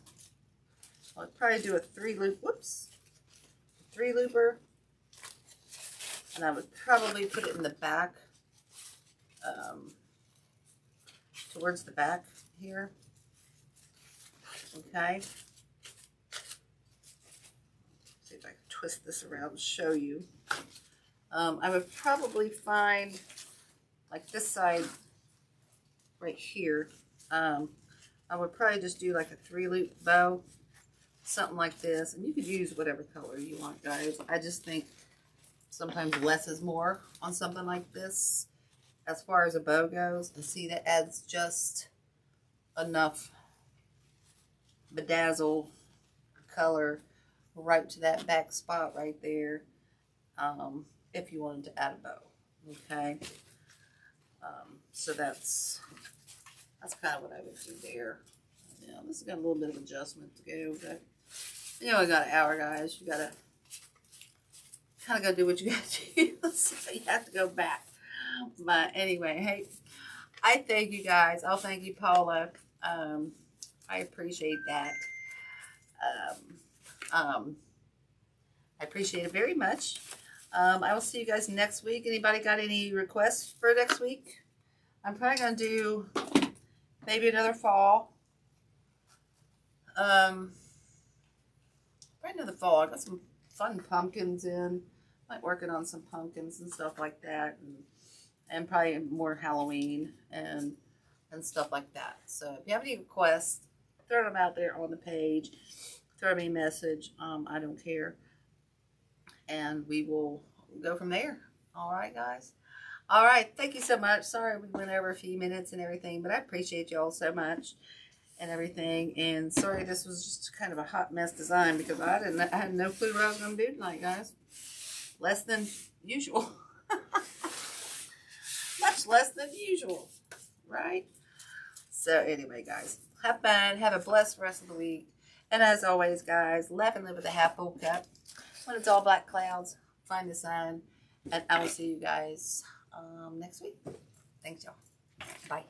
I'd probably do a 3-loop, 3-looper, and I would probably put it in the back, towards the back here. Okay. See if I can twist this around and show you. I would probably find like this side right here. I would probably just do like a 3-loop bow, something like this, and you could use whatever color you want, guys. I just think sometimes less is more on something like this as far as a bow goes. And see, that adds just enough bedazzle color right to that back spot right there, if you wanted to add a bow. Okay. So that's kind of what I would do there. Yeah, this has got a little bit of adjustment to go, but you only got an hour, guys. You gotta kind of go do what you gotta do. So you have to go back. But anyway, hey, I thank you guys. I'll thank you, Paula. I appreciate that. I appreciate it very much. I will see you guys next week. Anybody got any requests for next week? I'm probably going to do maybe another fall. Right into the fall. I got some fun pumpkins in. Like working on some pumpkins and stuff like that. And probably more Halloween and stuff like that. So if you have any requests, throw them out there on the page. Throw me a message. I don't care. And we will go from there. All right, guys. All right. Thank you so much. Sorry we went over a few minutes and everything, but I appreciate y'all so much and everything. And sorry this was just kind of a hot mess design because I had no clue what I was going to do tonight, guys. Less than usual. Much less than usual, right? So anyway, guys, have fun. Have a blessed rest of the week. And as always, guys, laugh and live with a half full cup. When it's all black clouds, find the sun. And I will see you guys next week. Thanks, y'all. Bye.